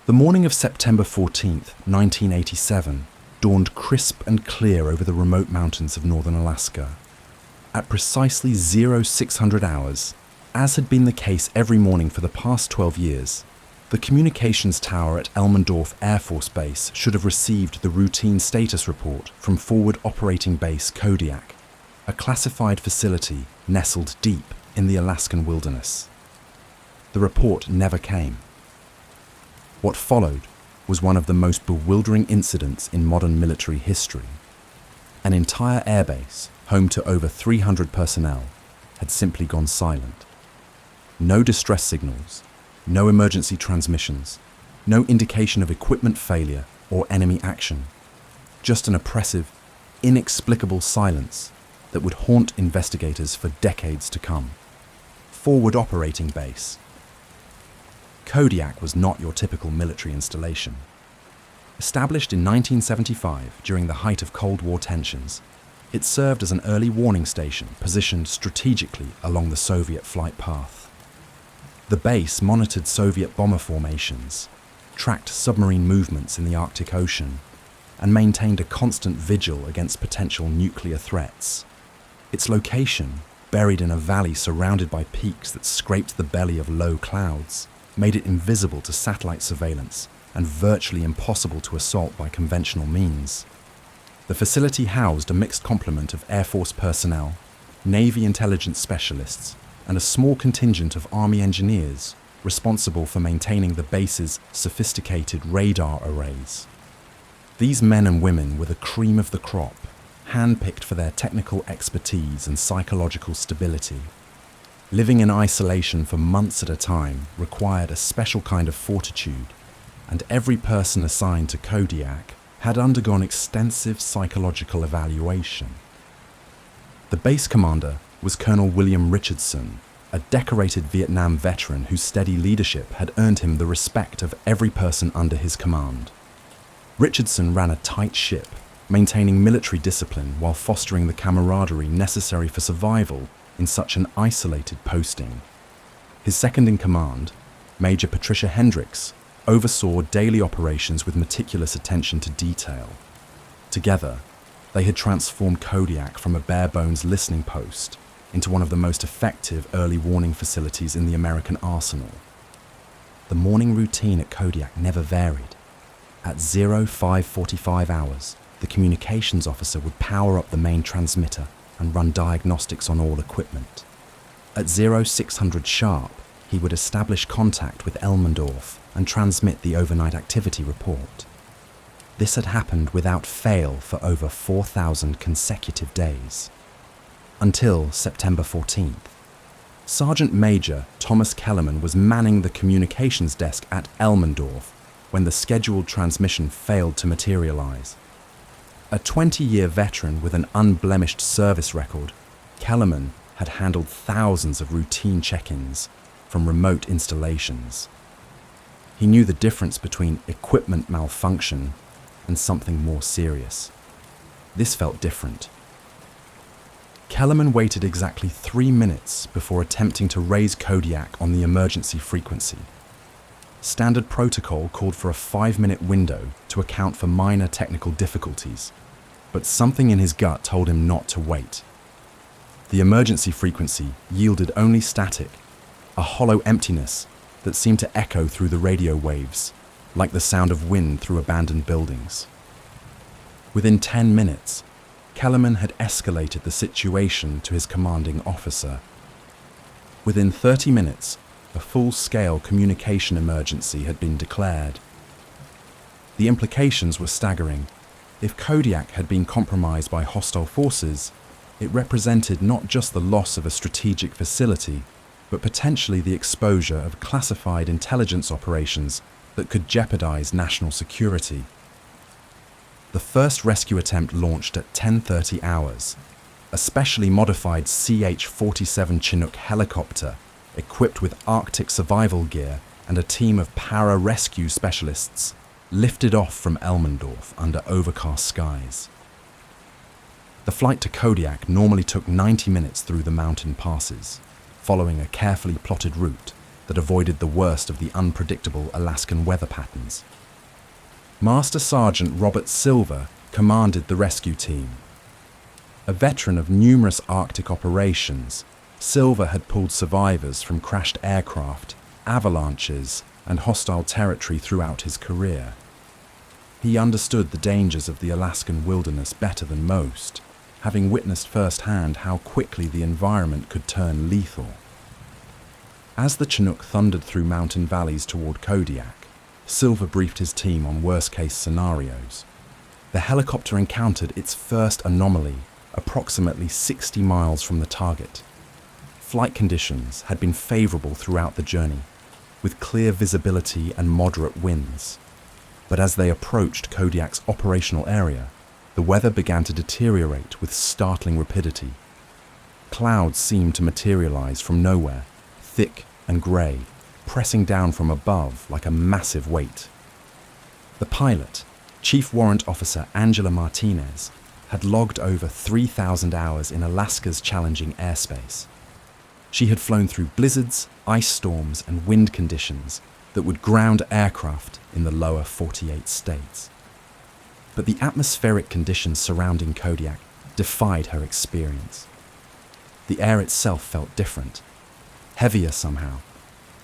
The morning of September 14th, 1987, dawned crisp and clear over the remote mountains of northern Alaska. At precisely 0600 hours, as had been the case every morning for the past 12 years, the communications tower at Elmendorf Air Force Base should have received the routine status report from Forward Operating Base Kodiak, a classified facility nestled deep in the Alaskan wilderness. The report never came. What followed was one of the most bewildering incidents in modern military history. An entire airbase, home to over 300 personnel, had simply gone silent. No distress signals, no emergency transmissions, no indication of equipment failure or enemy action. Just an oppressive, inexplicable silence that would haunt investigators for decades to come. Forward Operating Base. Kodiak was not your typical military installation. Established in 1975 during the height of Cold War tensions, it served as an early warning station positioned strategically along the Soviet flight path. The base monitored Soviet bomber formations, tracked submarine movements in the Arctic Ocean, and maintained a constant vigil against potential nuclear threats. Its location, buried in a valley surrounded by peaks that scraped the belly of low clouds, made it invisible to satellite surveillance and virtually impossible to assault by conventional means. The facility housed a mixed complement of Air Force personnel, Navy intelligence specialists, and a small contingent of Army engineers responsible for maintaining the base's sophisticated radar arrays. These men and women were the cream of the crop, handpicked for their technical expertise and psychological stability. Living in isolation for months at a time required a special kind of fortitude, and every person assigned to Kodiak had undergone extensive psychological evaluation. The base commander was Colonel William Richardson, a decorated Vietnam veteran whose steady leadership had earned him the respect of every person under his command. Richardson ran a tight ship, maintaining military discipline while fostering the camaraderie necessary for survival in such an isolated posting. His second-in-command, Major Patricia Hendricks, oversaw daily operations with meticulous attention to detail. Together, they had transformed Kodiak from a bare-bones listening post into one of the most effective early warning facilities in the American arsenal. The morning routine at Kodiak never varied. At 0545 hours, the communications officer would power up the main transmitter and run diagnostics on all equipment. At 0600 sharp, he would establish contact with Elmendorf and transmit the overnight activity report. This had happened without fail for over 4,000 consecutive days. Until September 14th. Sergeant Major Thomas Kellerman was manning the communications desk at Elmendorf when the scheduled transmission failed to materialize. A 20-year veteran with an unblemished service record, Kellerman had handled thousands of routine check-ins from remote installations. He knew the difference between equipment malfunction and something more serious. This felt different. Kellerman waited exactly 3 minutes before attempting to raise Kodiak on the emergency frequency. Standard protocol called for a 5-minute window to account for minor technical difficulties, but something in his gut told him not to wait. The emergency frequency yielded only static, a hollow emptiness that seemed to echo through the radio waves, like the sound of wind through abandoned buildings. Within 10 minutes, Kellerman had escalated the situation to his commanding officer. Within 30 minutes, a full-scale communication emergency had been declared. The implications were staggering. If Kodiak had been compromised by hostile forces, it represented not just the loss of a strategic facility, but potentially the exposure of classified intelligence operations that could jeopardize national security. The first rescue attempt launched at 10:30 hours. A specially modified CH-47 Chinook helicopter, equipped with Arctic survival gear and a team of para-rescue specialists, lifted off from Elmendorf under overcast skies. The flight to Kodiak normally took 90 minutes through the mountain passes, following a carefully plotted route that avoided the worst of the unpredictable Alaskan weather patterns. Master Sergeant Robert Silver commanded the rescue team. A veteran of numerous Arctic operations, Silver had pulled survivors from crashed aircraft, avalanches, and hostile territory throughout his career. He understood the dangers of the Alaskan wilderness better than most, having witnessed firsthand how quickly the environment could turn lethal. As the Chinook thundered through mountain valleys toward Kodiak, Silver briefed his team on worst-case scenarios. The helicopter encountered its first anomaly approximately 60 miles from the target. Flight conditions had been favorable throughout the journey, with clear visibility and moderate winds. But as they approached Kodiak's operational area, the weather began to deteriorate with startling rapidity. Clouds seemed to materialize from nowhere, thick and grey, pressing down from above like a massive weight. The pilot, Chief Warrant Officer Angela Martinez, had logged over 3,000 hours in Alaska's challenging airspace. She had flown through blizzards, ice storms, and wind conditions that would ground aircraft in the lower 48 states. But the atmospheric conditions surrounding Kodiak defied her experience. The air itself felt different, heavier somehow,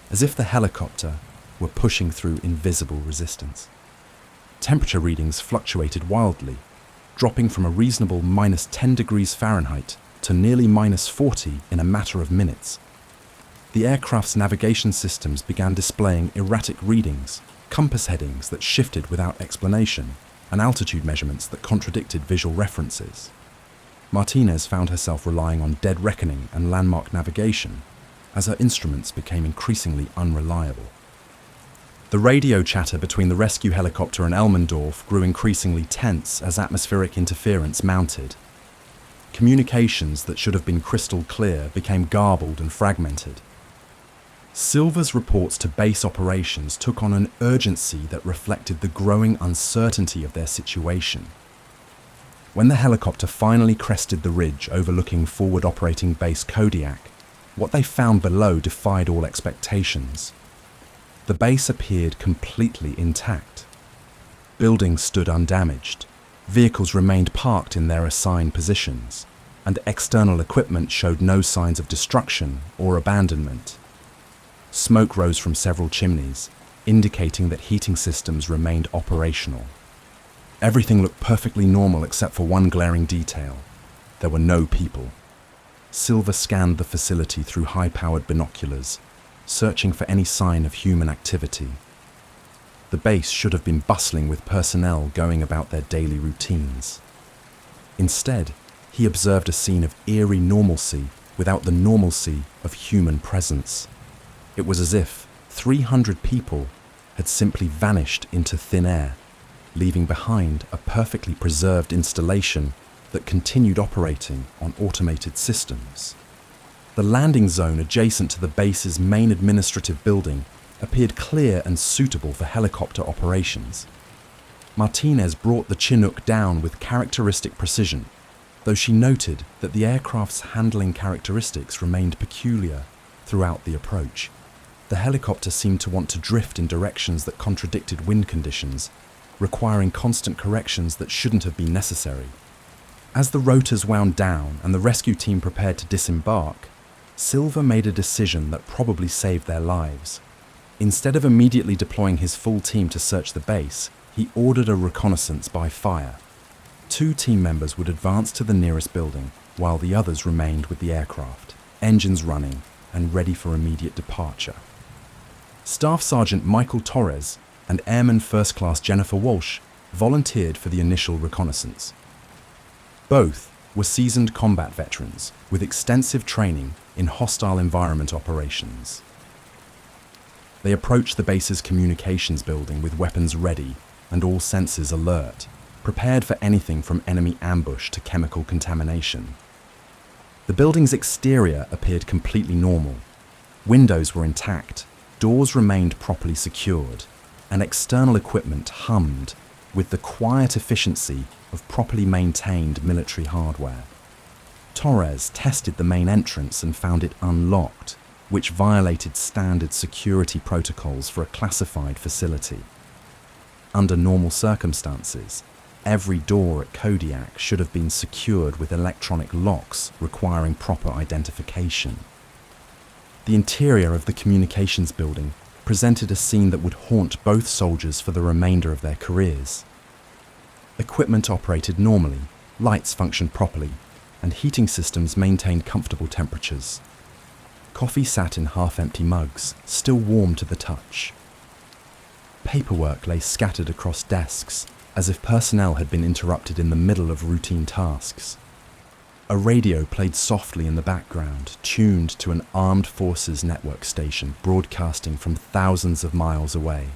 as if the helicopter were pushing through invisible resistance. Temperature readings fluctuated wildly, dropping from a reasonable -10 degrees Fahrenheit to nearly -40 in a matter of minutes. The aircraft's navigation systems began displaying erratic readings, compass headings that shifted without explanation, and altitude measurements that contradicted visual references. Martinez found herself relying on dead reckoning and landmark navigation as her instruments became increasingly unreliable. The radio chatter between the rescue helicopter and Elmendorf grew increasingly tense as atmospheric interference mounted. Communications that should have been crystal clear became garbled and fragmented. Silver's reports to base operations took on an urgency that reflected the growing uncertainty of their situation. When the helicopter finally crested the ridge overlooking forward operating base Kodiak, what they found below defied all expectations. The base appeared completely intact. Buildings stood undamaged, vehicles remained parked in their assigned positions, and external equipment showed no signs of destruction or abandonment. Smoke rose from several chimneys, indicating that heating systems remained operational. Everything looked perfectly normal except for one glaring detail. There were no people. Silver scanned the facility through high-powered binoculars, searching for any sign of human activity. The base should have been bustling with personnel going about their daily routines. Instead, he observed a scene of eerie normalcy without the normalcy of human presence. It was as if 300 people had simply vanished into thin air, leaving behind a perfectly preserved installation that continued operating on automated systems. The landing zone adjacent to the base's main administrative building appeared clear and suitable for helicopter operations. Martinez brought the Chinook down with characteristic precision, though she noted that the aircraft's handling characteristics remained peculiar throughout the approach. The helicopter seemed to want to drift in directions that contradicted wind conditions, requiring constant corrections that shouldn't have been necessary. As the rotors wound down and the rescue team prepared to disembark, Silver made a decision that probably saved their lives. Instead of immediately deploying his full team to search the base, he ordered a reconnaissance by fire. 2 team members would advance to the nearest building, while the others remained with the aircraft, engines running and ready for immediate departure. Staff Sergeant Michael Torres and Airman First Class Jennifer Walsh volunteered for the initial reconnaissance. Both were seasoned combat veterans with extensive training in hostile environment operations. They approached the base's communications building with weapons ready and all senses alert, prepared for anything from enemy ambush to chemical contamination. The building's exterior appeared completely normal. Windows were intact, doors remained properly secured, and external equipment hummed with the quiet efficiency of properly maintained military hardware. Torres tested the main entrance and found it unlocked, which violated standard security protocols for a classified facility. Under normal circumstances, every door at Kodiak should have been secured with electronic locks requiring proper identification. The interior of the communications building presented a scene that would haunt both soldiers for the remainder of their careers. Equipment operated normally, lights functioned properly, and heating systems maintained comfortable temperatures. Coffee sat in half-empty mugs, still warm to the touch. Paperwork lay scattered across desks, as if personnel had been interrupted in the middle of routine tasks. A radio played softly in the background, tuned to an armed forces network station broadcasting from thousands of miles away.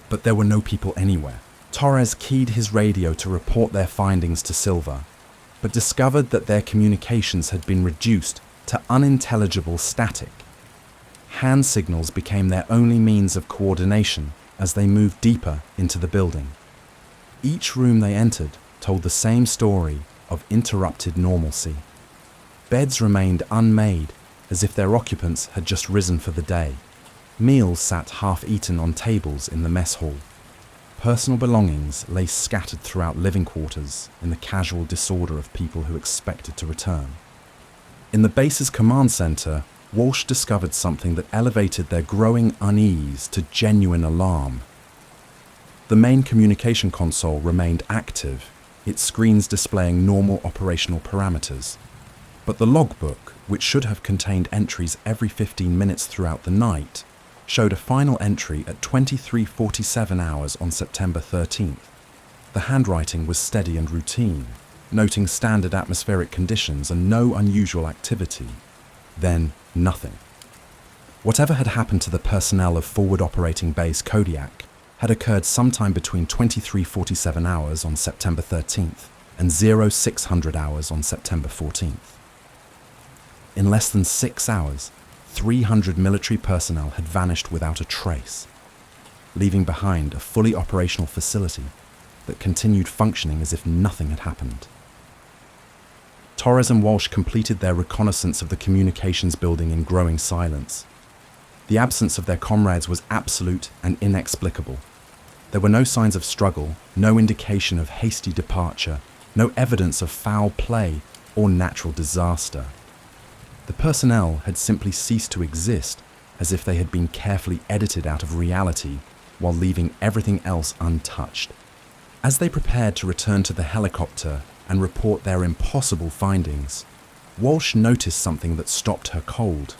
But there were no people anywhere. Torres keyed his radio to report their findings to Silva, but discovered that their communications had been reduced to unintelligible static. Hand signals became their only means of coordination as they moved deeper into the building. Each room they entered told the same story of interrupted normalcy. Beds remained unmade, as if their occupants had just risen for the day. Meals sat half-eaten on tables in the mess hall. Personal belongings lay scattered throughout living quarters in the casual disorder of people who expected to return. In the base's command center, Walsh discovered something that elevated their growing unease to genuine alarm. The main communication console remained active, its screens displaying normal operational parameters. But the logbook, which should have contained entries every 15 minutes throughout the night, showed a final entry at 23:47 hours on September 13th. The handwriting was steady and routine, noting standard atmospheric conditions and no unusual activity. Then, nothing. Whatever had happened to the personnel of forward operating base Kodiak had occurred sometime between 23:47 hours on September 13th and 0600 hours on September 14th. In less than 6 hours, 300 military personnel had vanished without a trace, leaving behind a fully operational facility that continued functioning as if nothing had happened. Torres and Walsh completed their reconnaissance of the communications building in growing silence. The absence of their comrades was absolute and inexplicable. There were no signs of struggle, no indication of hasty departure, no evidence of foul play or natural disaster. The personnel had simply ceased to exist, as if they had been carefully edited out of reality while leaving everything else untouched. As they prepared to return to the helicopter and report their impossible findings, Walsh noticed something that stopped her cold.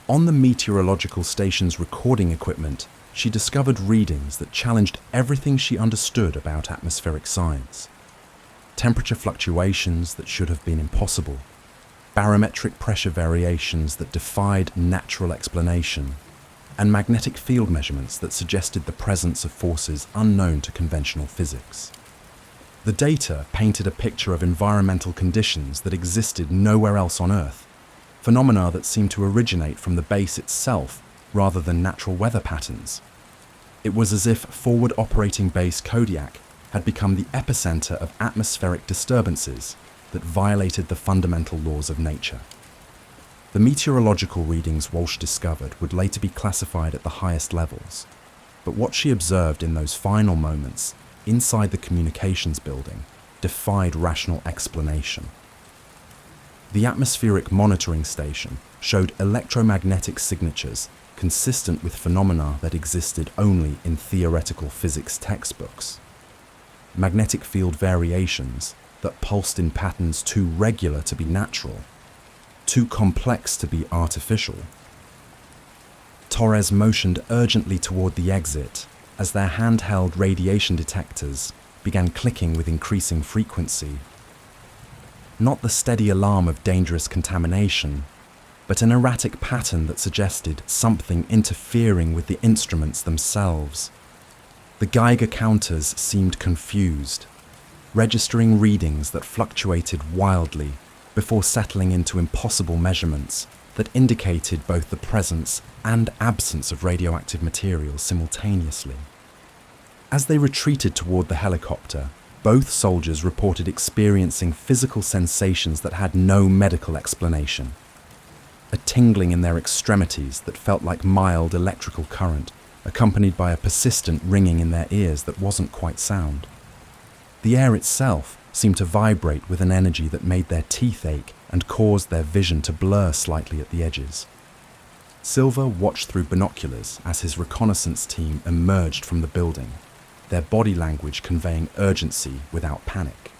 On the meteorological station's recording equipment, she discovered readings that challenged everything she understood about atmospheric science. Temperature fluctuations that should have been impossible, barometric pressure variations that defied natural explanation, and magnetic field measurements that suggested the presence of forces unknown to conventional physics. The data painted a picture of environmental conditions that existed nowhere else on Earth, phenomena that seemed to originate from the base itself rather than natural weather patterns. It was as if forward operating base Kodiak had become the epicenter of atmospheric disturbances that violated the fundamental laws of nature. The meteorological readings Walsh discovered would later be classified at the highest levels, but what she observed in those final moments inside the communications building defied rational explanation. The atmospheric monitoring station showed electromagnetic signatures consistent with phenomena that existed only in theoretical physics textbooks. Magnetic field variations that pulsed in patterns too regular to be natural, too complex to be artificial. Torres motioned urgently toward the exit as their handheld radiation detectors began clicking with increasing frequency. Not the steady alarm of dangerous contamination, but an erratic pattern that suggested something interfering with the instruments themselves. The Geiger counters seemed confused, registering readings that fluctuated wildly before settling into impossible measurements that indicated both the presence and absence of radioactive material simultaneously. As they retreated toward the helicopter, both soldiers reported experiencing physical sensations that had no medical explanation. a tingling in their extremities that felt like mild electrical current, accompanied by a persistent ringing in their ears that wasn't quite sound. The air itself seemed to vibrate with an energy that made their teeth ache and caused their vision to blur slightly at the edges. Silver watched through binoculars as his reconnaissance team emerged from the building, their body language conveying urgency without panic.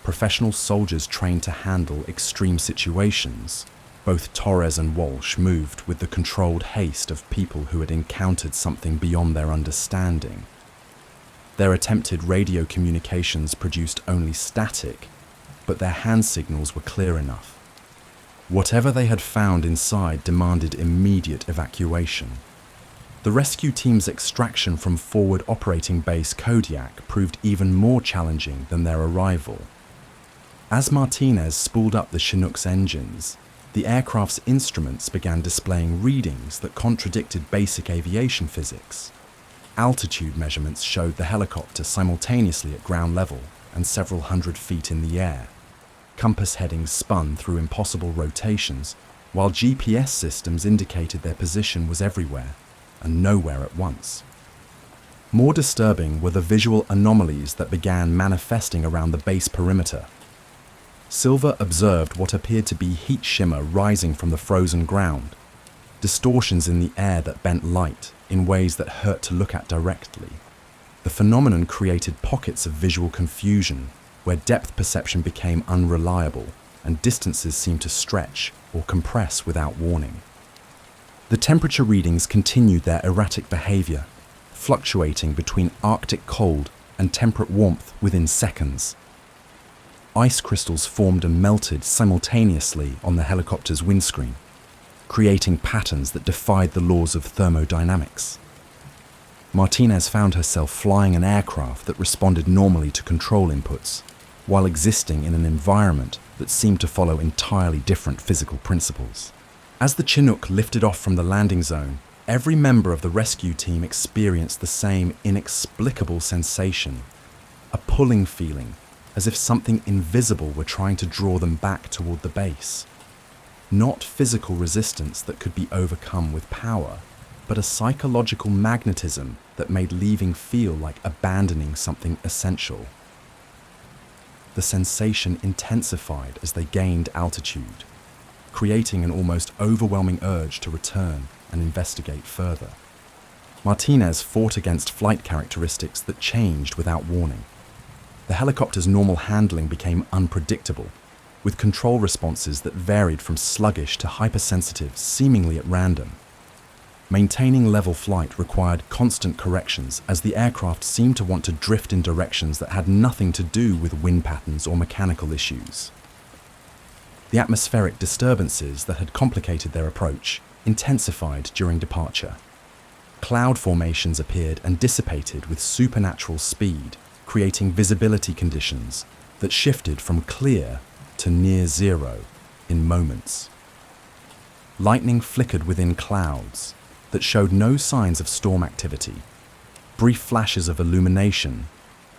Professional soldiers trained to handle extreme situations, both Torres and Walsh moved with the controlled haste of people who had encountered something beyond their understanding. Their attempted radio communications produced only static, but their hand signals were clear enough. Whatever they had found inside demanded immediate evacuation. The rescue team's extraction from forward operating base Kodiak proved even more challenging than their arrival. As Martinez spooled up the Chinook's engines, the aircraft's instruments began displaying readings that contradicted basic aviation physics. Altitude measurements showed the helicopter simultaneously at ground level and several hundred feet in the air. Compass headings spun through impossible rotations, while GPS systems indicated their position was everywhere and nowhere at once. More disturbing were the visual anomalies that began manifesting around the base perimeter. Silver observed what appeared to be heat shimmer rising from the frozen ground, distortions in the air that bent light in ways that hurt to look at directly. The phenomenon created pockets of visual confusion, where depth perception became unreliable and distances seemed to stretch or compress without warning. The temperature readings continued their erratic behavior, fluctuating between Arctic cold and temperate warmth within seconds. Ice crystals formed and melted simultaneously on the helicopter's windscreen, creating patterns that defied the laws of thermodynamics. Martinez found herself flying an aircraft that responded normally to control inputs, while existing in an environment that seemed to follow entirely different physical principles. As the Chinook lifted off from the landing zone, every member of the rescue team experienced the same inexplicable sensation, a pulling feeling, as if something invisible were trying to draw them back toward the base. Not physical resistance that could be overcome with power, but a psychological magnetism that made leaving feel like abandoning something essential. The sensation intensified as they gained altitude, creating an almost overwhelming urge to return and investigate further. Martinez fought against flight characteristics that changed without warning. The helicopter's normal handling became unpredictable, with control responses that varied from sluggish to hypersensitive seemingly at random. Maintaining level flight required constant corrections as the aircraft seemed to want to drift in directions that had nothing to do with wind patterns or mechanical issues. The atmospheric disturbances that had complicated their approach intensified during departure. Cloud formations appeared and dissipated with supernatural speed, creating visibility conditions that shifted from clear to near zero in moments. Lightning flickered within clouds that showed no signs of storm activity, brief flashes of illumination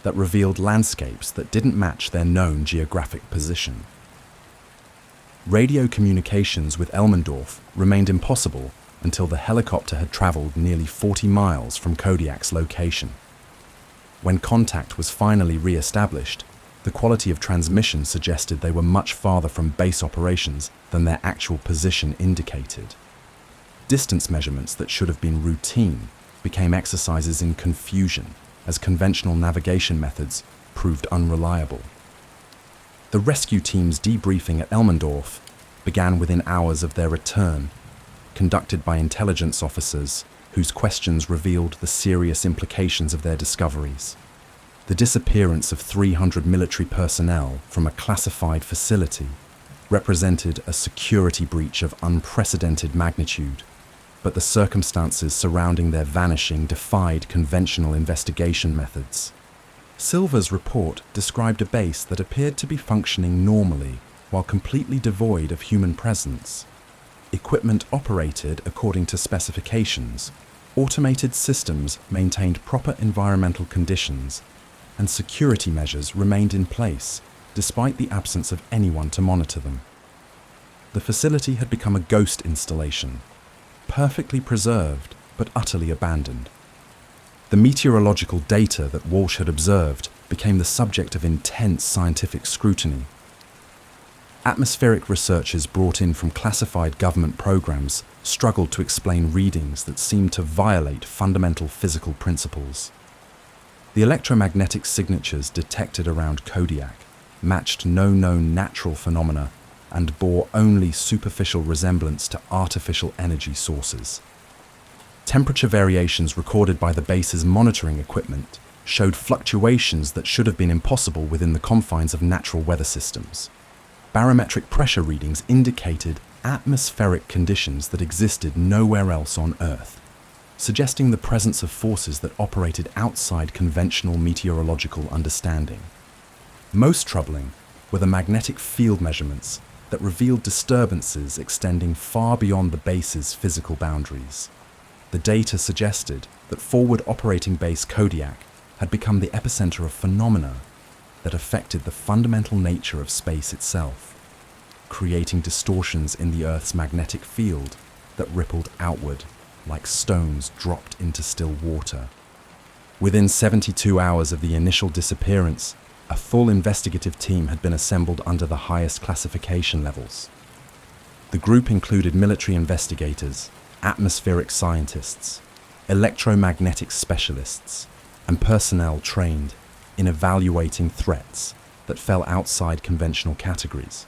that revealed landscapes that didn't match their known geographic position. Radio communications with Elmendorf remained impossible until the helicopter had traveled nearly 40 miles from Kodiak's location. When contact was finally re-established, the quality of transmission suggested they were much farther from base operations than their actual position indicated. Distance measurements that should have been routine became exercises in confusion as conventional navigation methods proved unreliable. The rescue team's debriefing at Elmendorf began within hours of their return, conducted by intelligence officers whose questions revealed the serious implications of their discoveries. The disappearance of 300 military personnel from a classified facility represented a security breach of unprecedented magnitude, but the circumstances surrounding their vanishing defied conventional investigation methods. Silver's report described a base that appeared to be functioning normally while completely devoid of human presence. Equipment operated according to specifications, automated systems maintained proper environmental conditions, and security measures remained in place despite the absence of anyone to monitor them. The facility had become a ghost installation, perfectly preserved but utterly abandoned. The meteorological data that Walsh had observed became the subject of intense scientific scrutiny. Atmospheric researchers brought in from classified government programs struggled to explain readings that seemed to violate fundamental physical principles. The electromagnetic signatures detected around Kodiak matched no known natural phenomena and bore only superficial resemblance to artificial energy sources. Temperature variations recorded by the base's monitoring equipment showed fluctuations that should have been impossible within the confines of natural weather systems. Barometric pressure readings indicated atmospheric conditions that existed nowhere else on Earth, suggesting the presence of forces that operated outside conventional meteorological understanding. Most troubling were the magnetic field measurements that revealed disturbances extending far beyond the base's physical boundaries. The data suggested that forward operating base Kodiak had become the epicenter of phenomena that affected the fundamental nature of space itself, creating distortions in the Earth's magnetic field that rippled outward like stones dropped into still water. Within 72 hours of the initial disappearance, a full investigative team had been assembled under the highest classification levels. The group included military investigators, atmospheric scientists, electromagnetic specialists, and personnel trained in evaluating threats that fell outside conventional categories.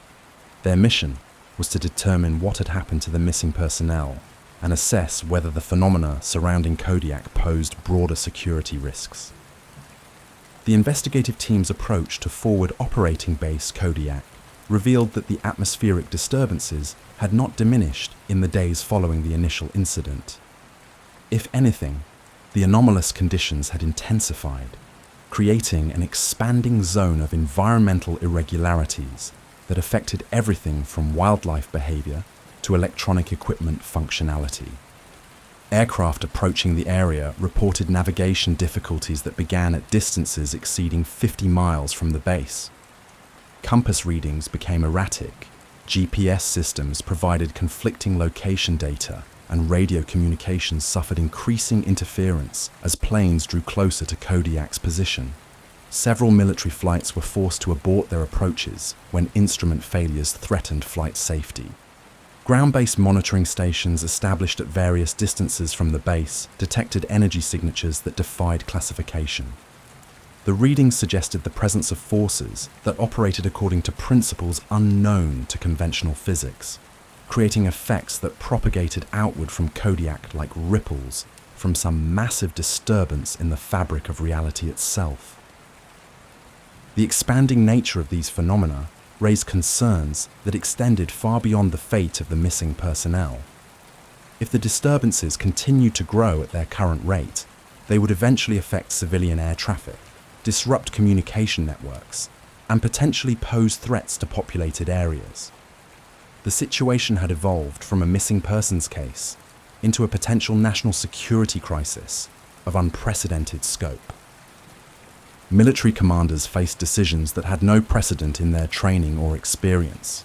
Their mission was to determine what had happened to the missing personnel and assess whether the phenomena surrounding Kodiak posed broader security risks. The investigative team's approach to forward operating base Kodiak revealed that the atmospheric disturbances had not diminished in the days following the initial incident. If anything, the anomalous conditions had intensified, creating an expanding zone of environmental irregularities that affected everything from wildlife behavior to electronic equipment functionality. Aircraft approaching the area reported navigation difficulties that began at distances exceeding 50 miles from the base. Compass readings became erratic, GPS systems provided conflicting location data, and radio communications suffered increasing interference as planes drew closer to Kodiak's position. Several military flights were forced to abort their approaches when instrument failures threatened flight safety. Ground-based monitoring stations established at various distances from the base detected energy signatures that defied classification. The readings suggested the presence of forces that operated according to principles unknown to conventional physics, creating effects that propagated outward from Kodiak like ripples from some massive disturbance in the fabric of reality itself. The expanding nature of these phenomena raised concerns that extended far beyond the fate of the missing personnel. If the disturbances continued to grow at their current rate, they would eventually affect civilian air traffic, disrupt communication networks, and potentially pose threats to populated areas. The situation had evolved from a missing persons case into a potential national security crisis of unprecedented scope. Military commanders faced decisions that had no precedent in their training or experience.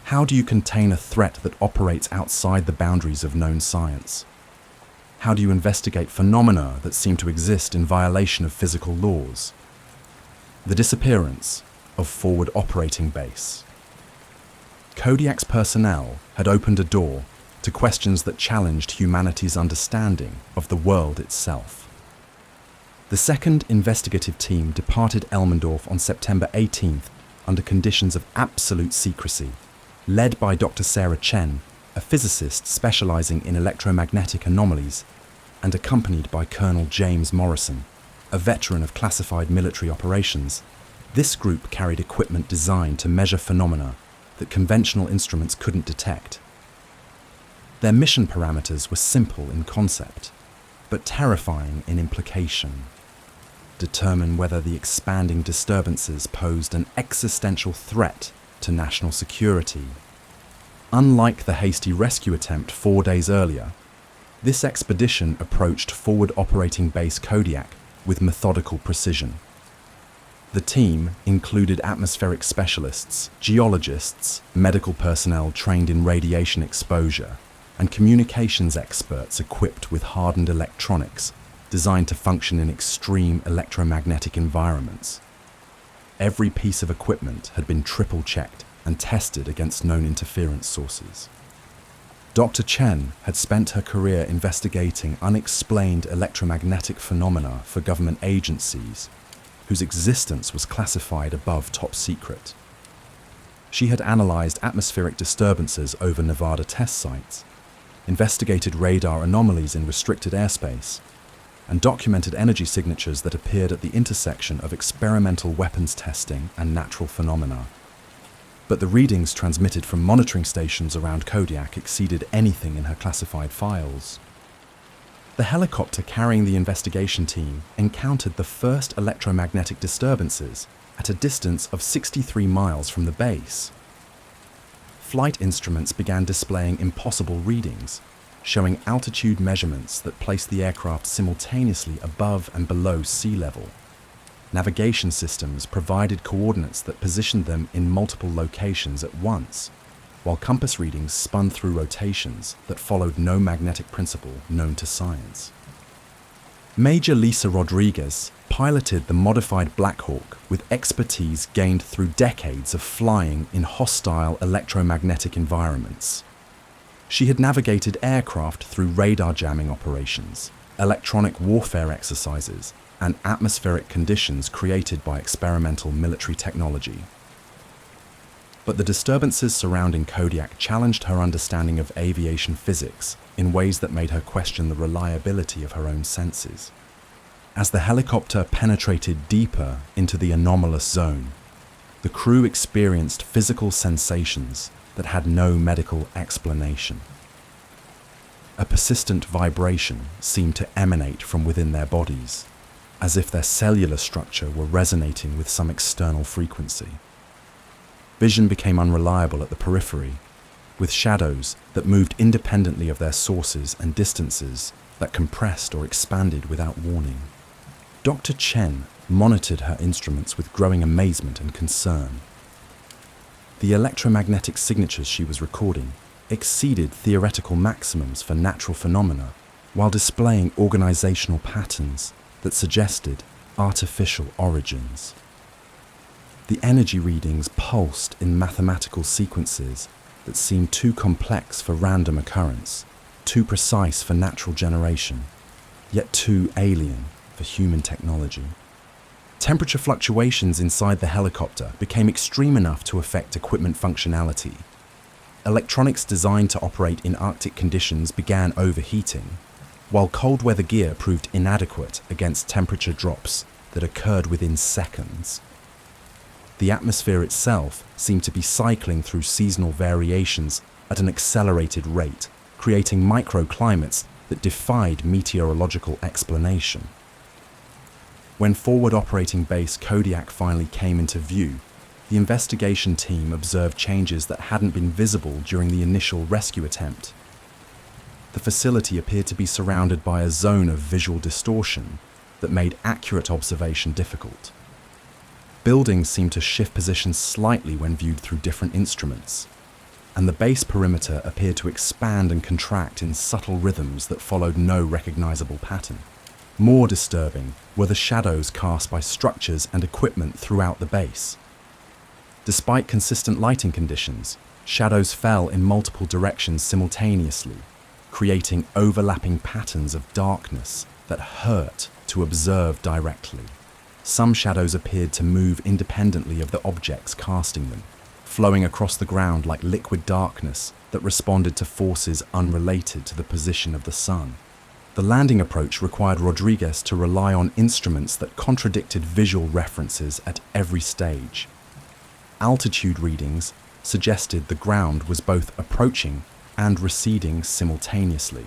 How do you contain a threat that operates outside the boundaries of known science? How do you investigate phenomena that seem to exist in violation of physical laws? The disappearance of forward operating base. Kodiak's personnel had opened a door to questions that challenged humanity's understanding of the world itself. The second investigative team departed Elmendorf on September 18th under conditions of absolute secrecy, led by Dr. Sarah Chen, a physicist specializing in electromagnetic anomalies, and accompanied by Colonel James Morrison, a veteran of classified military operations. This group carried equipment designed to measure phenomena that conventional instruments couldn't detect. Their mission parameters were simple in concept, but terrifying in implication. Determine whether the expanding disturbances posed an existential threat to national security. Unlike the hasty rescue attempt 4 days earlier, this expedition approached forward operating base Kodiak with methodical precision. The team included atmospheric specialists, geologists, medical personnel trained in radiation exposure, and communications experts equipped with hardened electronics designed to function in extreme electromagnetic environments. Every piece of equipment had been triple-checked and tested against known interference sources. Dr. Chen had spent her career investigating unexplained electromagnetic phenomena for government agencies whose existence was classified above top secret. She had analyzed atmospheric disturbances over Nevada test sites, investigated radar anomalies in restricted airspace, and documented energy signatures that appeared at the intersection of experimental weapons testing and natural phenomena. But the readings transmitted from monitoring stations around Kodiak exceeded anything in her classified files. The helicopter carrying the investigation team encountered the first electromagnetic disturbances at a distance of 63 miles from the base. Flight instruments began displaying impossible readings, showing altitude measurements that placed the aircraft simultaneously above and below sea level. Navigation systems provided coordinates that positioned them in multiple locations at once, while compass readings spun through rotations that followed no magnetic principle known to science. Major Lisa Rodriguez piloted the modified Black Hawk with expertise gained through decades of flying in hostile electromagnetic environments. She had navigated aircraft through radar jamming operations, electronic warfare exercises, and atmospheric conditions created by experimental military technology. But the disturbances surrounding Kodiak challenged her understanding of aviation physics in ways that made her question the reliability of her own senses. As the helicopter penetrated deeper into the anomalous zone, the crew experienced physical sensations that had no medical explanation. A persistent vibration seemed to emanate from within their bodies, as if their cellular structure were resonating with some external frequency. Vision became unreliable at the periphery, with shadows that moved independently of their sources and distances that compressed or expanded without warning. Dr. Chen monitored her instruments with growing amazement and concern. The electromagnetic signatures she was recording exceeded theoretical maximums for natural phenomena, while displaying organizational patterns that suggested artificial origins. The energy readings pulsed in mathematical sequences that seemed too complex for random occurrence, too precise for natural generation, yet too alien for human technology. Temperature fluctuations inside the helicopter became extreme enough to affect equipment functionality. Electronics designed to operate in Arctic conditions began overheating, while cold weather gear proved inadequate against temperature drops that occurred within seconds. The atmosphere itself seemed to be cycling through seasonal variations at an accelerated rate, creating microclimates that defied meteorological explanation. When forward operating base Kodiak finally came into view, the investigation team observed changes that hadn't been visible during the initial rescue attempt. The facility appeared to be surrounded by a zone of visual distortion that made accurate observation difficult. Buildings seemed to shift positions slightly when viewed through different instruments, and the base perimeter appeared to expand and contract in subtle rhythms that followed no recognizable pattern. More disturbing were the shadows cast by structures and equipment throughout the base. Despite consistent lighting conditions, shadows fell in multiple directions simultaneously, creating overlapping patterns of darkness that hurt to observe directly. Some shadows appeared to move independently of the objects casting them, flowing across the ground like liquid darkness that responded to forces unrelated to the position of the sun. The landing approach required Rodriguez to rely on instruments that contradicted visual references at every stage. Altitude readings suggested the ground was both approaching and receding simultaneously,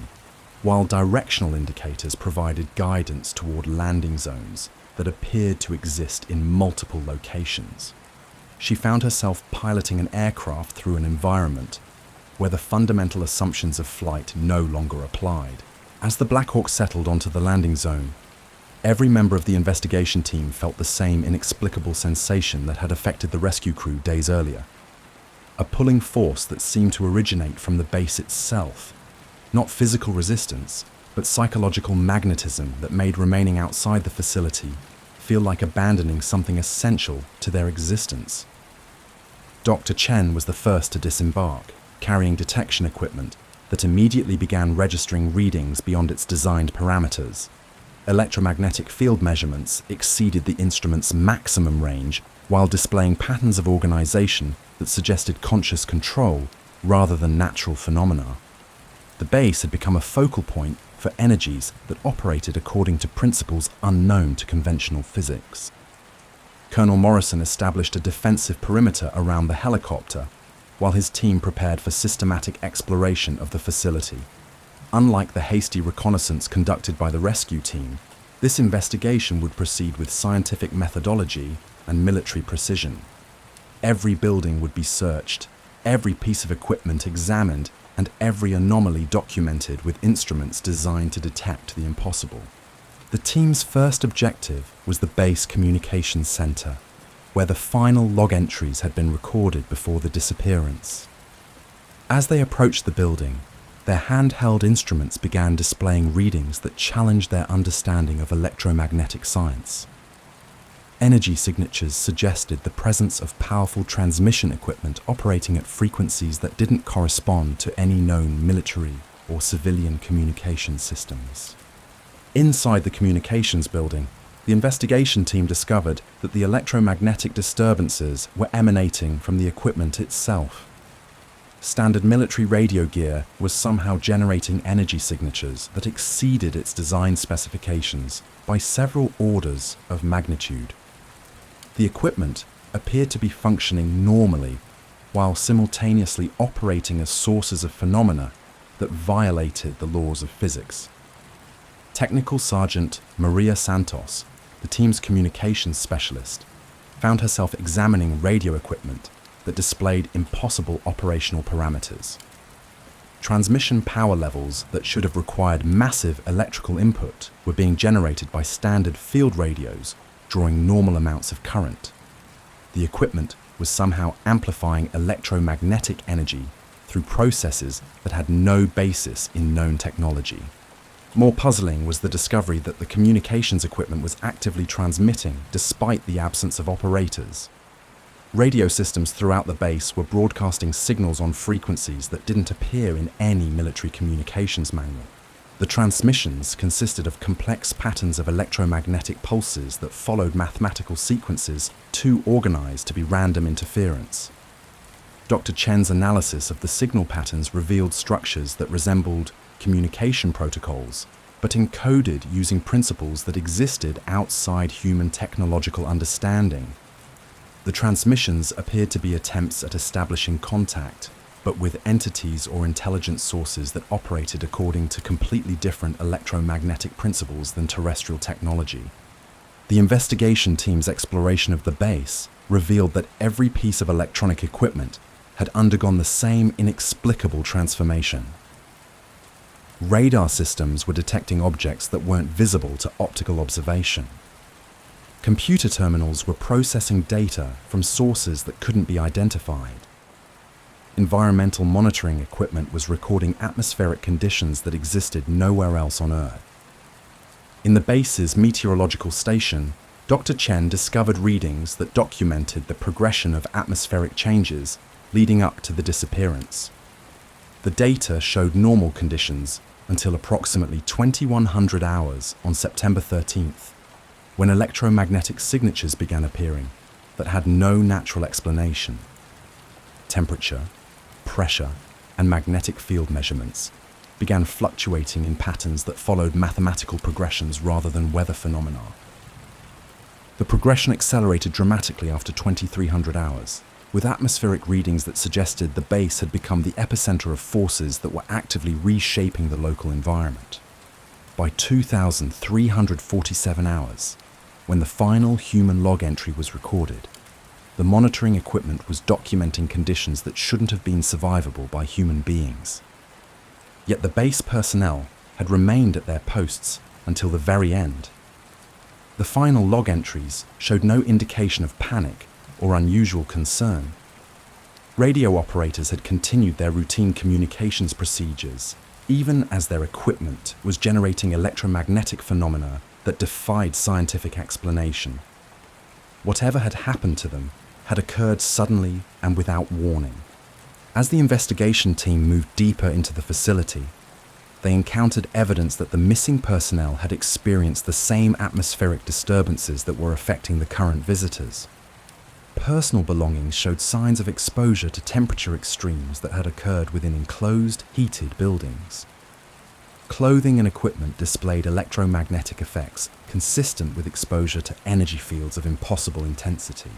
while directional indicators provided guidance toward landing zones that appeared to exist in multiple locations. She found herself piloting an aircraft through an environment where the fundamental assumptions of flight no longer applied. As the Black Hawk settled onto the landing zone, Every member of the investigation team felt the same inexplicable sensation that had affected the rescue crew days earlier. A pulling force that seemed to originate from the base itself. Not physical resistance, but psychological magnetism that made remaining outside the facility feel like abandoning something essential to their existence. Dr. Chen was the first to disembark, carrying detection equipment that immediately began registering readings beyond its designed parameters. Electromagnetic field measurements exceeded the instrument's maximum range while displaying patterns of organization that suggested conscious control rather than natural phenomena. The base had become a focal point for energies that operated according to principles unknown to conventional physics. Colonel Morrison established a defensive perimeter around the helicopter, while his team prepared for systematic exploration of the facility. Unlike the hasty reconnaissance conducted by the rescue team, this investigation would proceed with scientific methodology and military precision. Every building would be searched, every piece of equipment examined, and every anomaly documented with instruments designed to detect the impossible. The team's first objective was the base communications center, where the final log entries had been recorded before the disappearance. As they approached the building, their handheld instruments began displaying readings that challenged their understanding of electromagnetic science. Energy signatures suggested the presence of powerful transmission equipment operating at frequencies that didn't correspond to any known military or civilian communication systems. Inside the communications building, the investigation team discovered that the electromagnetic disturbances were emanating from the equipment itself. Standard military radio gear was somehow generating energy signatures that exceeded its design specifications by several orders of magnitude. The equipment appeared to be functioning normally while simultaneously operating as sources of phenomena that violated the laws of physics. Technical Sergeant Maria Santos, the team's communications specialist, found herself examining radio equipment that displayed impossible operational parameters. Transmission power levels that should have required massive electrical input were being generated by standard field radios, drawing normal amounts of current. The equipment was somehow amplifying electromagnetic energy through processes that had no basis in known technology. More puzzling was the discovery that the communications equipment was actively transmitting despite the absence of operators. Radio systems throughout the base were broadcasting signals on frequencies that didn't appear in any military communications manual. The transmissions consisted of complex patterns of electromagnetic pulses that followed mathematical sequences too organized to be random interference. Dr. Chen's analysis of the signal patterns revealed structures that resembled communication protocols, but encoded using principles that existed outside human technological understanding. The transmissions appeared to be attempts at establishing contact, but with entities or intelligence sources that operated according to completely different electromagnetic principles than terrestrial technology. The investigation team's exploration of the base revealed that every piece of electronic equipment had undergone the same inexplicable transformation. Radar systems were detecting objects that weren't visible to optical observation. Computer terminals were processing data from sources that couldn't be identified. Environmental monitoring equipment was recording atmospheric conditions that existed nowhere else on Earth. In the base's meteorological station, Dr. Chen discovered readings that documented the progression of atmospheric changes leading up to the disappearance. The data showed normal conditions until approximately 2100 hours on September 13th, when electromagnetic signatures began appearing that had no natural explanation. Temperature, pressure, and magnetic field measurements began fluctuating in patterns that followed mathematical progressions rather than weather phenomena. The progression accelerated dramatically after 2300 hours, with atmospheric readings that suggested the base had become the epicenter of forces that were actively reshaping the local environment. By 2347 hours, when the final human log entry was recorded, the monitoring equipment was documenting conditions that shouldn't have been survivable by human beings. Yet the base personnel had remained at their posts until the very end. The final log entries showed no indication of panic or unusual concern. Radio operators had continued their routine communications procedures, even as their equipment was generating electromagnetic phenomena that defied scientific explanation. Whatever had happened to them had occurred suddenly and without warning. As the investigation team moved deeper into the facility, they encountered evidence that the missing personnel had experienced the same atmospheric disturbances that were affecting the current visitors. Personal belongings showed signs of exposure to temperature extremes that had occurred within enclosed, heated buildings. Clothing and equipment displayed electromagnetic effects consistent with exposure to energy fields of impossible intensity.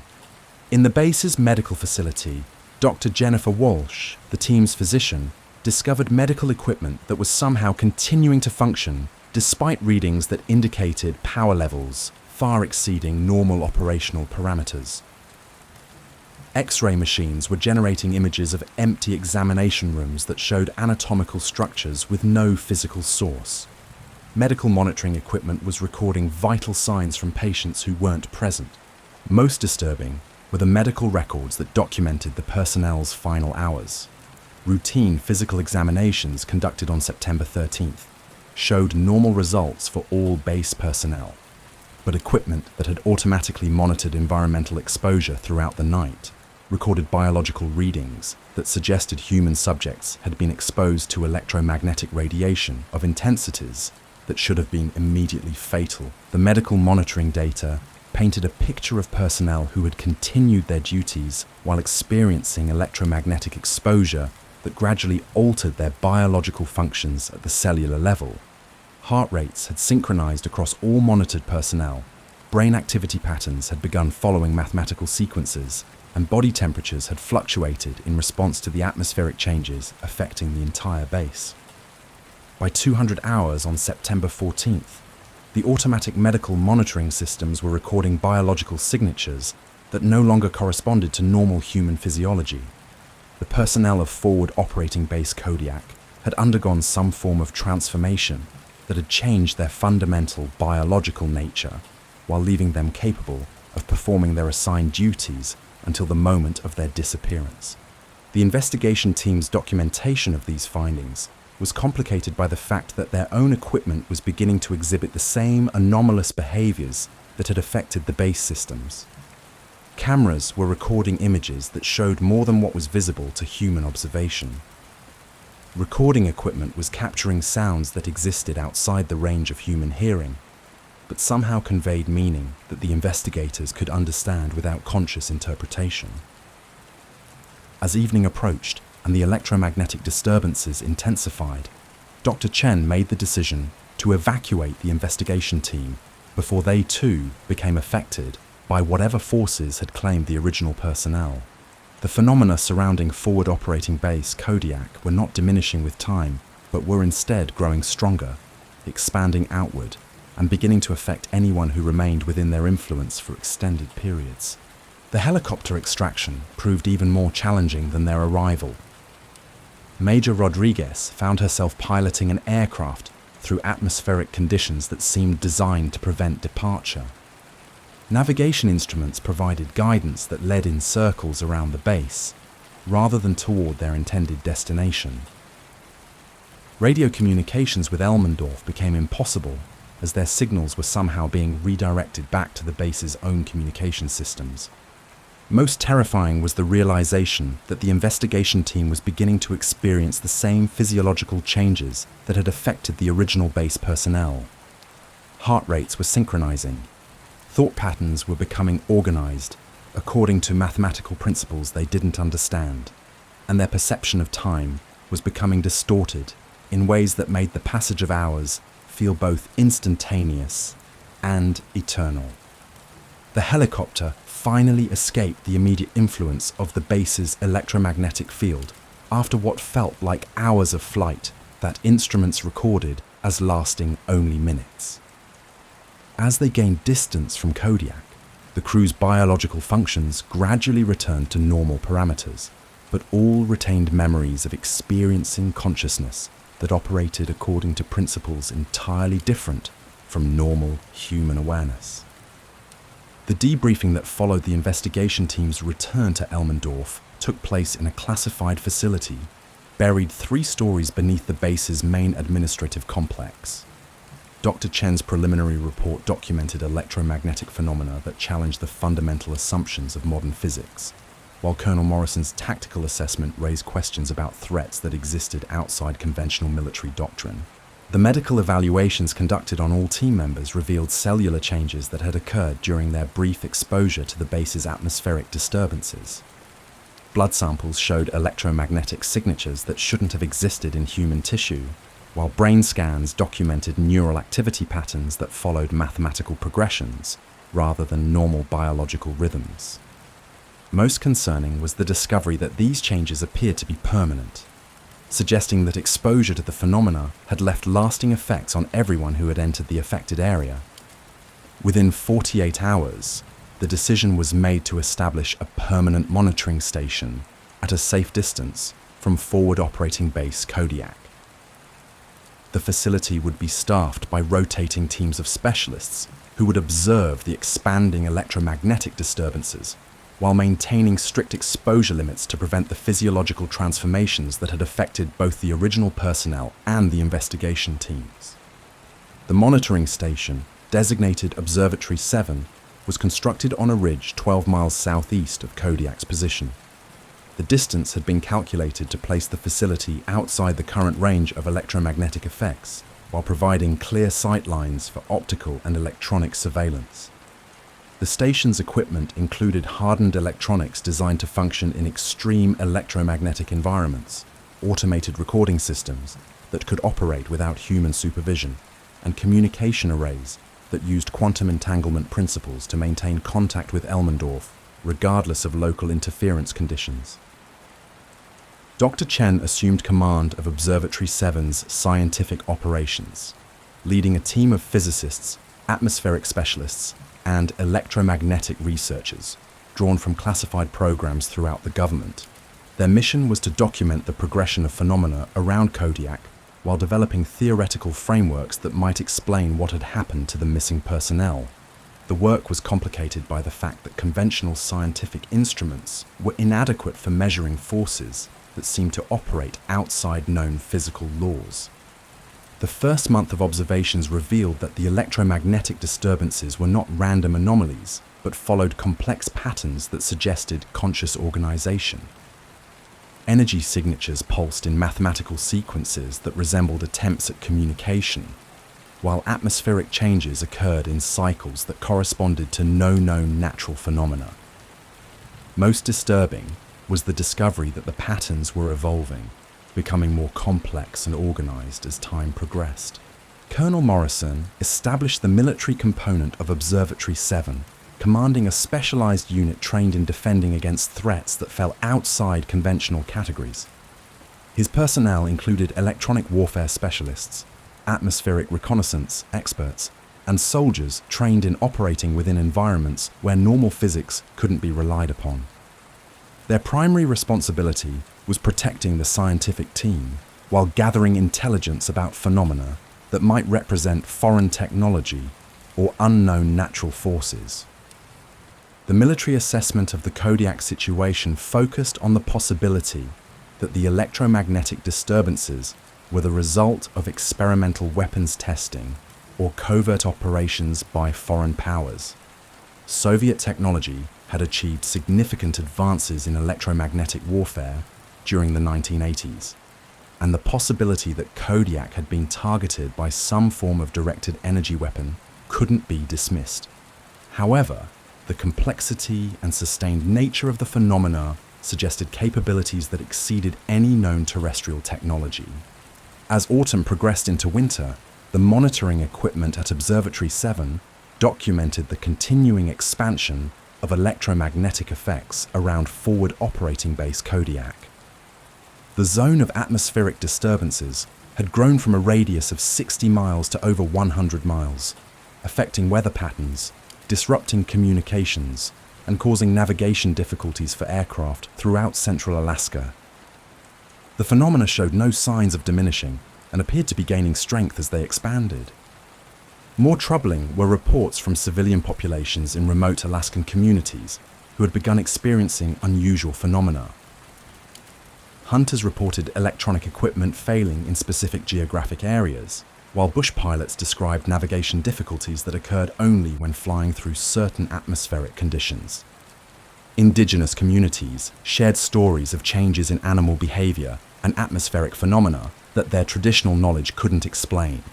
In the base's medical facility, Dr. Jennifer Walsh, the team's physician, discovered medical equipment that was somehow continuing to function despite readings that indicated power levels far exceeding normal operational parameters. X-ray machines were generating images of empty examination rooms that showed anatomical structures with no physical source. Medical monitoring equipment was recording vital signs from patients who weren't present. Most disturbing were the medical records that documented the personnel's final hours. Routine physical examinations conducted on September 13th showed normal results for all base personnel, but equipment that had automatically monitored environmental exposure throughout the night recorded biological readings that suggested human subjects had been exposed to electromagnetic radiation of intensities that should have been immediately fatal. The medical monitoring data painted a picture of personnel who had continued their duties while experiencing electromagnetic exposure that gradually altered their biological functions at the cellular level. Heart rates had synchronized across all monitored personnel, brain activity patterns had begun following mathematical sequences, and body temperatures had fluctuated in response to the atmospheric changes affecting the entire base. By 200 hours on September 14th, the automatic medical monitoring systems were recording biological signatures that no longer corresponded to normal human physiology. The personnel of Forward Operating Base Kodiak had undergone some form of transformation that had changed their fundamental biological nature while leaving them capable of performing their assigned duties until the moment of their disappearance. The investigation team's documentation of these findings was complicated by the fact that their own equipment was beginning to exhibit the same anomalous behaviors that had affected the base systems. Cameras were recording images that showed more than what was visible to human observation. Recording equipment was capturing sounds that existed outside the range of human hearing, but somehow conveyed meaning that the investigators could understand without conscious interpretation. As evening approached and the electromagnetic disturbances intensified, Dr. Chen made the decision to evacuate the investigation team before they too became affected by whatever forces had claimed the original personnel. The phenomena surrounding Forward Operating Base Kodiak were not diminishing with time, but were instead growing stronger, expanding outward, and beginning to affect anyone who remained within their influence for extended periods. The helicopter extraction proved even more challenging than their arrival. Major Rodriguez found herself piloting an aircraft through atmospheric conditions that seemed designed to prevent departure. Navigation instruments provided guidance that led in circles around the base, rather than toward their intended destination. Radio communications with Elmendorf became impossible, as their signals were somehow being redirected back to the base's own communication systems. Most terrifying was the realization that the investigation team was beginning to experience the same physiological changes that had affected the original base personnel. Heart rates were synchronizing. Thought patterns were becoming organized according to mathematical principles they didn't understand, and their perception of time was becoming distorted in ways that made the passage of hours feel both instantaneous and eternal. The helicopter finally escaped the immediate influence of the base's electromagnetic field after what felt like hours of flight that instruments recorded as lasting only minutes. As they gained distance from Kodiak, the crew's biological functions gradually returned to normal parameters, but all retained memories of experiencing consciousness that operated according to principles entirely different from normal human awareness. The debriefing that followed the investigation team's return to Elmendorf took place in a classified facility buried 3 stories beneath the base's main administrative complex. Dr. Chen's preliminary report documented electromagnetic phenomena that challenged the fundamental assumptions of modern physics, while Colonel Morrison's tactical assessment raised questions about threats that existed outside conventional military doctrine. The medical evaluations conducted on all team members revealed cellular changes that had occurred during their brief exposure to the base's atmospheric disturbances. Blood samples showed electromagnetic signatures that shouldn't have existed in human tissue, while brain scans documented neural activity patterns that followed mathematical progressions rather than normal biological rhythms. Most concerning was the discovery that these changes appeared to be permanent, suggesting that exposure to the phenomena had left lasting effects on everyone who had entered the affected area. Within 48 hours, the decision was made to establish a permanent monitoring station at a safe distance from forward operating base Kodiak. The facility would be staffed by rotating teams of specialists who would observe the expanding electromagnetic disturbances while maintaining strict exposure limits to prevent the physiological transformations that had affected both the original personnel and the investigation teams. The monitoring station, designated Observatory 7, was constructed on a ridge 12 miles southeast of Kodiak's position. The distance had been calculated to place the facility outside the current range of electromagnetic effects, while providing clear sight lines for optical and electronic surveillance. The station's equipment included hardened electronics designed to function in extreme electromagnetic environments, automated recording systems that could operate without human supervision, and communication arrays that used quantum entanglement principles to maintain contact with Elmendorf, regardless of local interference conditions. Dr. Chen assumed command of Observatory 7's scientific operations, leading a team of physicists, atmospheric specialists, and electromagnetic researchers drawn from classified programs throughout the government. Their mission was to document the progression of phenomena around Kodiak while developing theoretical frameworks that might explain what had happened to the missing personnel. The work was complicated by the fact that conventional scientific instruments were inadequate for measuring forces that seemed to operate outside known physical laws. The first month of observations revealed that the electromagnetic disturbances were not random anomalies, but followed complex patterns that suggested conscious organization. Energy signatures pulsed in mathematical sequences that resembled attempts at communication, while atmospheric changes occurred in cycles that corresponded to no known natural phenomena. Most disturbing was the discovery that the patterns were evolving, becoming more complex and organized as time progressed. Colonel Morrison established the military component of Observatory 7, commanding a specialized unit trained in defending against threats that fell outside conventional categories. His personnel included electronic warfare specialists, atmospheric reconnaissance experts, and soldiers trained in operating within environments where normal physics couldn't be relied upon. Their primary responsibility was protecting the scientific team while gathering intelligence about phenomena that might represent foreign technology or unknown natural forces. The military assessment of the Kodiak situation focused on the possibility that the electromagnetic disturbances were the result of experimental weapons testing or covert operations by foreign powers. Soviet technology had achieved significant advances in electromagnetic warfare during the 1980s, and the possibility that Kodiak had been targeted by some form of directed energy weapon couldn't be dismissed. However, the complexity and sustained nature of the phenomena suggested capabilities that exceeded any known terrestrial technology. As autumn progressed into winter, the monitoring equipment at Observatory 7 documented the continuing expansion of electromagnetic effects around forward operating base Kodiak. The zone of atmospheric disturbances had grown from a radius of 60 miles to over 100 miles, affecting weather patterns, disrupting communications, and causing navigation difficulties for aircraft throughout central Alaska. The phenomena showed no signs of diminishing and appeared to be gaining strength as they expanded. More troubling were reports from civilian populations in remote Alaskan communities who had begun experiencing unusual phenomena. Hunters reported electronic equipment failing in specific geographic areas, while bush pilots described navigation difficulties that occurred only when flying through certain atmospheric conditions. Indigenous communities shared stories of changes in animal behavior and atmospheric phenomena that their traditional knowledge couldn't explain.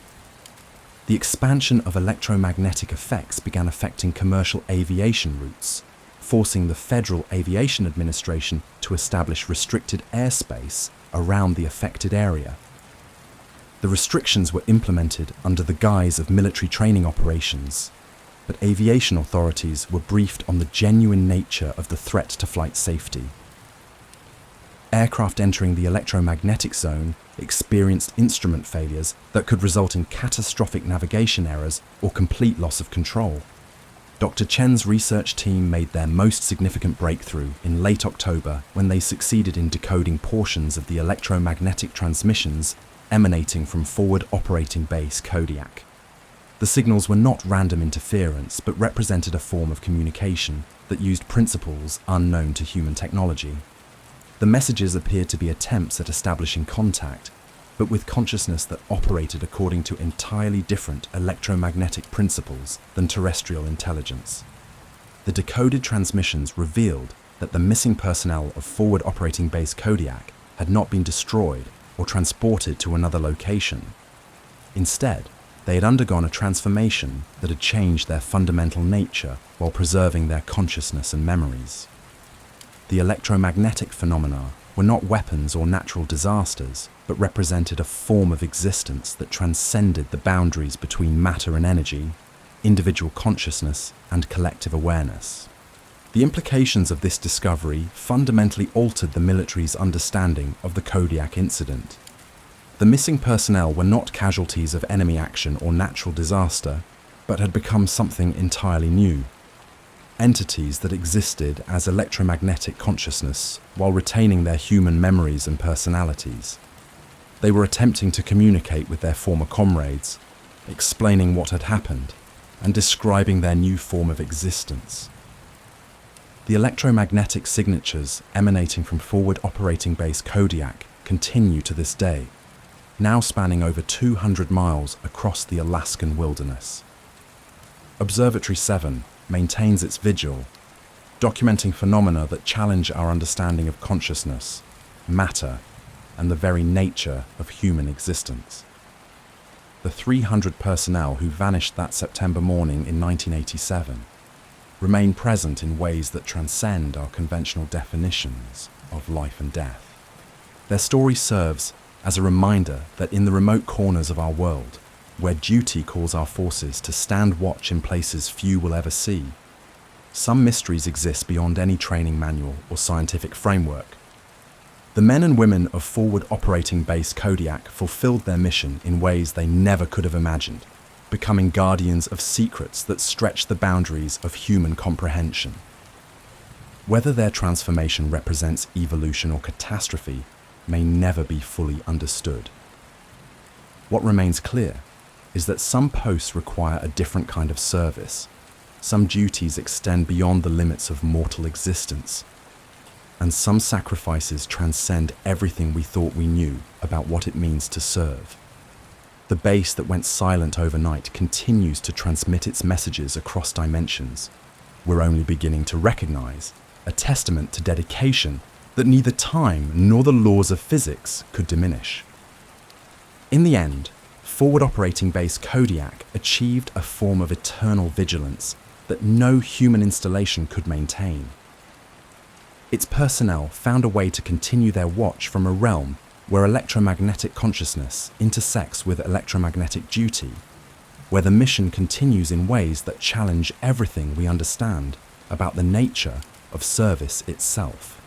The expansion of electromagnetic effects began affecting commercial aviation routes, forcing the Federal Aviation Administration to establish restricted airspace around the affected area. The restrictions were implemented under the guise of military training operations, but aviation authorities were briefed on the genuine nature of the threat to flight safety. Aircraft entering the electromagnetic zone experienced instrument failures that could result in catastrophic navigation errors or complete loss of control. Dr. Chen's research team made their most significant breakthrough in late October when they succeeded in decoding portions of the electromagnetic transmissions emanating from Forward Operating Base Kodiak. The signals were not random interference, but represented a form of communication that used principles unknown to human technology. The messages appeared to be attempts at establishing contact, but with consciousness that operated according to entirely different electromagnetic principles than terrestrial intelligence. The decoded transmissions revealed that the missing personnel of Forward Operating Base Kodiak had not been destroyed or transported to another location. Instead, they had undergone a transformation that had changed their fundamental nature while preserving their consciousness and memories. The electromagnetic phenomena were not weapons or natural disasters, but represented a form of existence that transcended the boundaries between matter and energy, individual consciousness, and collective awareness. The implications of this discovery fundamentally altered the military's understanding of the Kodiak incident. The missing personnel were not casualties of enemy action or natural disaster, but had become something entirely new. Entities that existed as electromagnetic consciousness while retaining their human memories and personalities. They were attempting to communicate with their former comrades, explaining what had happened, and describing their new form of existence. The electromagnetic signatures emanating from Forward Operating Base Kodiak continue to this day, now spanning over 200 miles across the Alaskan wilderness. Observatory 7 maintains its vigil, documenting phenomena that challenge our understanding of consciousness, matter, and the very nature of human existence. The 300 personnel who vanished that September morning in 1987 remain present in ways that transcend our conventional definitions of life and death. Their story serves as a reminder that in the remote corners of our world, where duty calls our forces to stand watch in places few will ever see, some mysteries exist beyond any training manual or scientific framework. The men and women of Forward Operating Base Kodiak fulfilled their mission in ways they never could have imagined, becoming guardians of secrets that stretch the boundaries of human comprehension. Whether their transformation represents evolution or catastrophe may never be fully understood. What remains clear is that some posts require a different kind of service, some duties extend beyond the limits of mortal existence, and some sacrifices transcend everything we thought we knew about what it means to serve. The base that went silent overnight continues to transmit its messages across dimensions. We're only beginning to recognize a testament to dedication that neither time nor the laws of physics could diminish. In the end, Forward Operating Base Kodiak achieved a form of eternal vigilance that no human installation could maintain. Its personnel found a way to continue their watch from a realm where electromagnetic consciousness intersects with electromagnetic duty, where the mission continues in ways that challenge everything we understand about the nature of service itself.